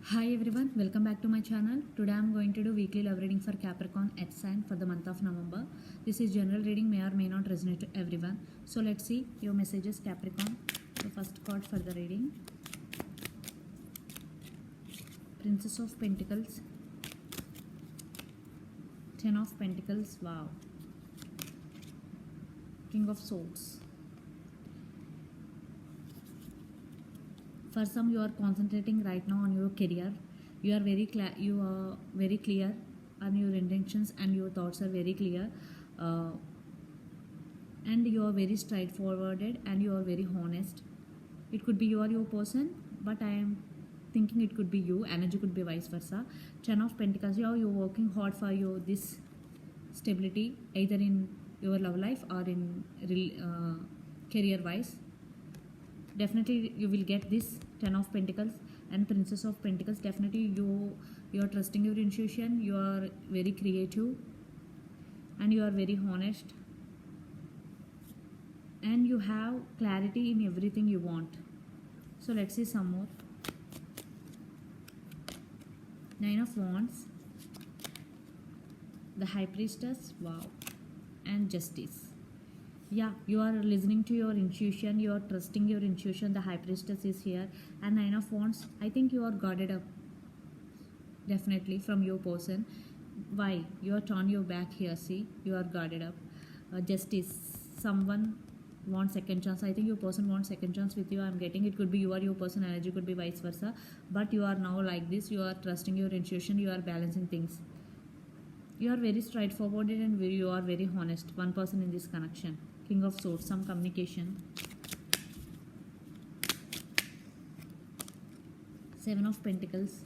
Hi everyone, welcome back to my channel. Today I am going to do weekly love reading for Capricorn Earth sign for the month of November. This is general reading, may or may not resonate to everyone. So let's see your messages, Capricorn. The first card for the reading, Princess of Pentacles, Ten of Pentacles, wow, King of Swords. For some, you are concentrating right now on your career. You are very clear on your intentions and your thoughts are very clear, and you are very straightforward and you are very honest. It could be you are your person, but I am thinking it could be you. Energy could be vice versa. Ten of Pentacles, you're working hard for this stability, either in your love life or in career wise. Definitely you will get this Ten of Pentacles and Princess of Pentacles. Definitely you are trusting your intuition, you are very creative and you are very honest, and you have clarity in everything you want. So let's see some more. Nine of Wands, the High Priestess, wow, and Justice. Yeah, you are listening to your intuition, you are trusting your intuition. The High Priestess is here, and Nine of Wands, I think you are guarded up definitely from your person. Why? You are turn your back here, see, you are guarded up. Justice, someone wants second chance. I think your person wants second chance with you. I'm getting it could be you or your person, energy could be vice versa, but you are now like this, you are trusting your intuition, you are balancing things, you are very straightforward and you are very honest. One person in this connection. King of Swords, some communication. Seven of Pentacles,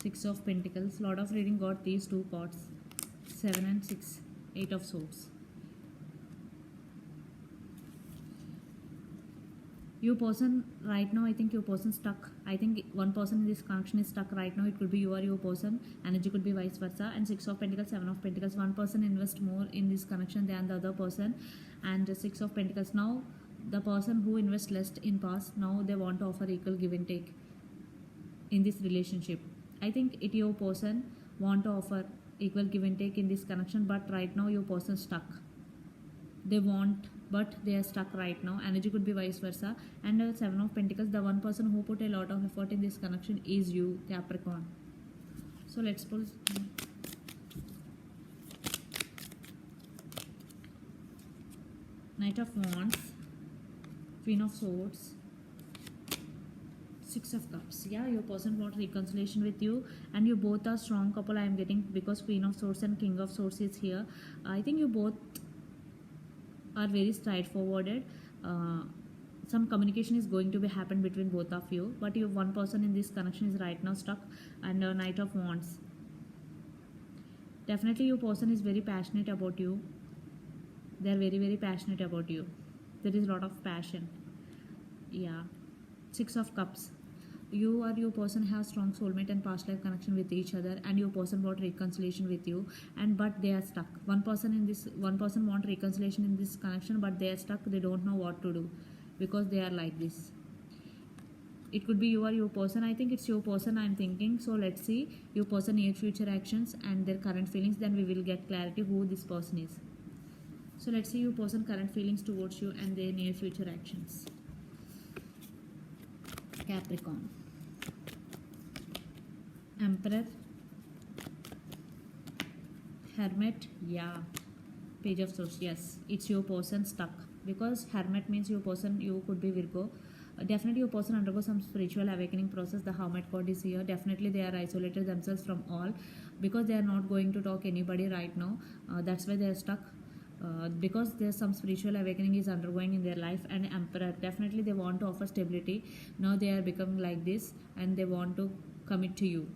Six of Pentacles. Lot of reading got these two cards, 7 and 6. Eight of Swords. Your person right now, I think your person stuck. I think one person in this connection is stuck right now. It could be you or your person, energy could be vice versa. And Six of Pentacles, Seven of Pentacles, one person invest more in this connection than the other person. And Six of Pentacles, now the person who invests less in past, now they want to offer equal give and take in this relationship. I think your person want to offer equal give and take in this connection, but right now your person stuck. They want, but they are stuck right now. Energy could be vice versa. And Seven of Pentacles, the one person who put a lot of effort in this connection is you, Capricorn. So let's pull Knight of Wands, Queen of Swords, Six of Cups. Yeah, your person wants reconciliation with you, and you both are strong couple. I am getting, because Queen of Swords and King of Swords is here. I think you both are very straightforward. Some communication is going to be happen between both of you, but your one person in this connection is right now stuck. And Knight of Wands, definitely your person is very passionate about you. They are very passionate about you. There is a lot of passion. Yeah. Six of Cups, you or your person have strong soulmate and past life connection with each other, and your person want reconciliation with you, and but they are stuck. One person want reconciliation in this connection, but they are stuck. They don't know what to do because they are like this. It could be you or your person. I think it's your person, I'm thinking. So let's see your person near future actions and their current feelings, then we will get clarity who this person is. So let's see your person current feelings towards you and their near future actions. Capricorn, Emperor, Hermit, yeah, Page of Swords. Yes, it's your person stuck, because Hermit means your person, you could be Virgo. Definitely your person undergo some spiritual awakening process. The Hermit card is here. Definitely they are isolated themselves from all, because they are not going to talk anybody right now. That's why they are stuck. Because there's some spiritual awakening is undergoing in their life. And Emperor, definitely they want to offer stability. Now they are becoming like this and they want to commit to you.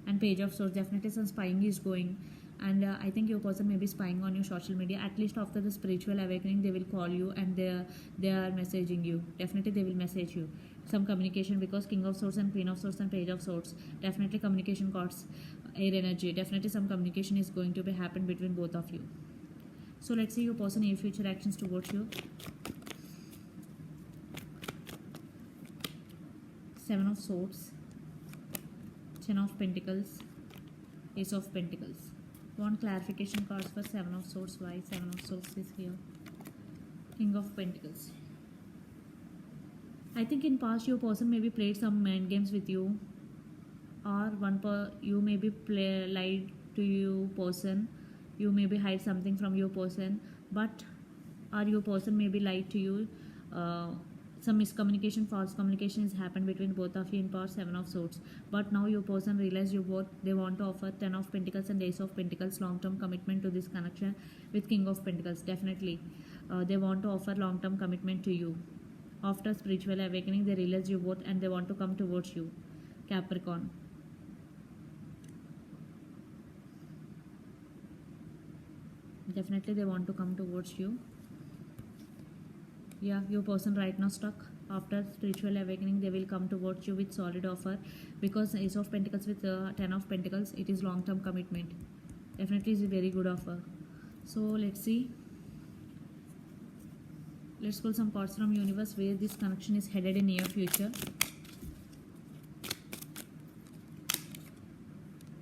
And Page of Swords, definitely some spying is going, and I think your person may be spying on your social media. At least after the spiritual awakening they will call you and they are messaging you. Definitely they will message you. Some communication, because King of Swords and Queen of Swords and Page of Swords, definitely communication cards, air energy. Definitely some communication is going to be happen between both of you. So let's see your person in future actions towards you. Seven of Swords, Ten of Pentacles, Ace of Pentacles. Want clarification cards for Seven of Swords. Why Seven of Swords is here? King of Pentacles. I think in past your person maybe played some mind games with you, or you maybe lied to your person. You maybe hide something from your person, but or your person maybe lied to you. Some miscommunication, false communication has happened between both of you in past Seven of Swords. But now your person realize you both, they want to offer Ten of Pentacles and Ace of Pentacles, long-term commitment to this connection with King of Pentacles. Definitely they want to offer long-term commitment to you. After spiritual awakening, they realize you both and they want to come towards you, Capricorn. Definitely they want to come towards you. Yeah, your person right now stuck. After spiritual awakening, they will come towards you with solid offer, because Ace of Pentacles with Ten of Pentacles, it is long-term commitment. Definitely is a very good offer. So let's see. Let's pull some cards from universe where this connection is headed in near future.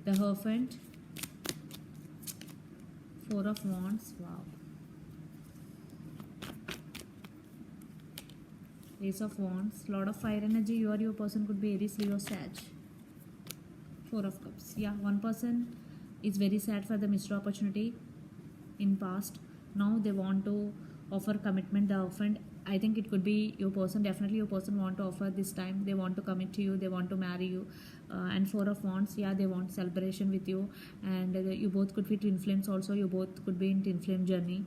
The Hierophant, Four of Wands. Wow. Ace of Wands, Lord of Fire energy. You or your person could be Aries, Leo, Sag. Four of Cups. Yeah, one person is very sad for the missed opportunity in past. Now they want to offer commitment. The Hierophant, I think it could be your person. Definitely your person want to offer this time. They want to commit to you. They want to marry you. And Four of Wands, yeah, they want celebration with you. And you both could be twin flames also. You both could be in twin flame journey.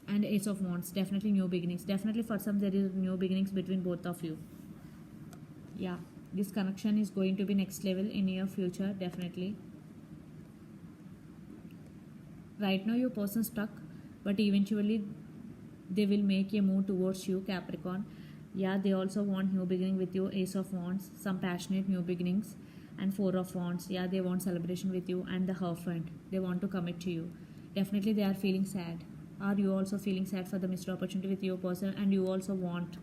And Ace of Wands, definitely new beginnings. Definitely for some there is new beginnings between both of you. Yeah, this connection is going to be next level in your future. Definitely. Right now your person stuck, but eventually they will make a move towards you, Capricorn. Yeah, they also want new beginning with you, Ace of Wands, some passionate new beginnings. And Four of Wands, yeah, they want celebration with you. And the Hierophant, they want to commit to you. Definitely they are feeling sad. Are you also feeling sad for the missed opportunity with your person, and you also want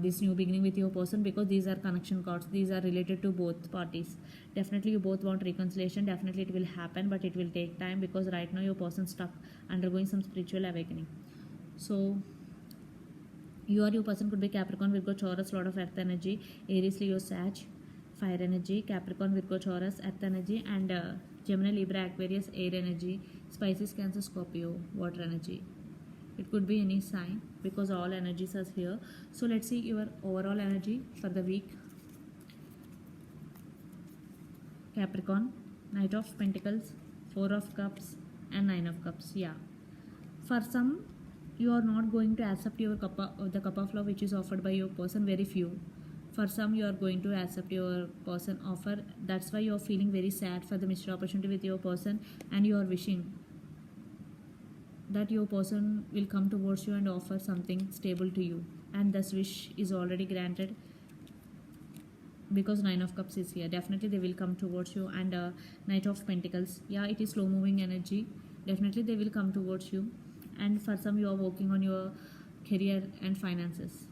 this new beginning with your person, because these are connection cards. These are related to both parties. Definitely you both want reconciliation. Definitely it will happen, but it will take time, because right now your person stuck undergoing some spiritual awakening. So you or your person could be Capricorn, Virgo, Taurus, Lord of Earth energy, Aries, Leo, Sag, Fire energy, Capricorn, Virgo, Taurus, Earth energy, and Gemini, Libra, Aquarius, air energy, Pisces, Cancer, Scorpio, water energy. It could be any sign, because all energies are here. So let's see your overall energy for the week. Capricorn, Knight of Pentacles, Four of Cups, and Nine of Cups. Yeah, for some you are not going to accept your the cup of love which is offered by your person. Very few. For some you are going to accept your person offer. That's why you are feeling very sad for the missed opportunity with your person, and you are wishing that your person will come towards you and offer something stable to you, and this wish is already granted, because Nine of Cups is here. Definitely they will come towards you. And Knight of Pentacles, yeah, it is slow moving energy. Definitely they will come towards you. And for some you are working on your career and finances,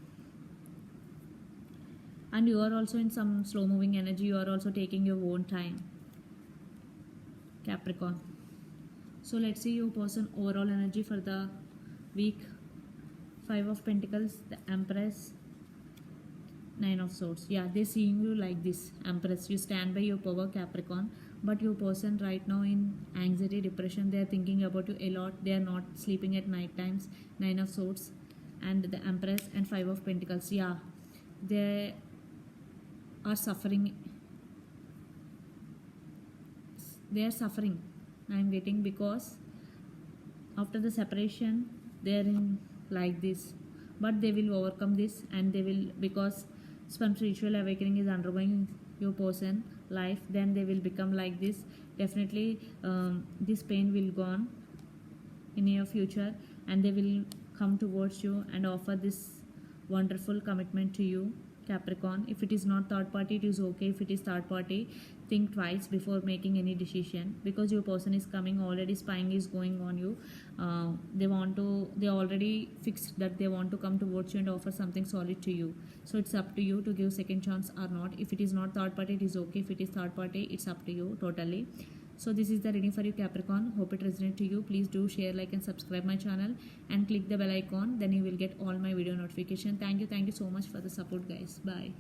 and you are also in some slow moving energy. You are also taking your own time, Capricorn. So let's see your person overall energy for the week. Five of Pentacles, the Empress, Nine of Swords. Yeah, they seeing you like this, Empress. You stand by your power, Capricorn. But your person right now in anxiety, depression, they are thinking about you a lot. They are not sleeping at night times. Nine of Swords and the Empress and Five of Pentacles. Yeah, they are suffering. They are suffering, I am getting, because after the separation they are in like this, but they will overcome this, and they will, because spiritual awakening is undergoing your person life, then they will become like this. Definitely this pain will gone in your future, and they will come towards you and offer this wonderful commitment to you. Capricorn. If it is not third party, it is okay. If it is third party, think twice before making any decision, because your person is coming already, spying is going on you. They already fixed that they want to come towards you and offer something solid to you. So it's up to you to give second chance or not. If it is not third party, it is okay. If it is third party, it's up to you totally. So this is the reading for you, Capricorn. Hope it resonates to you. Please do share, like and subscribe my channel and click the bell icon. Then you will get all my video notification. Thank you so much for the support, guys. Bye.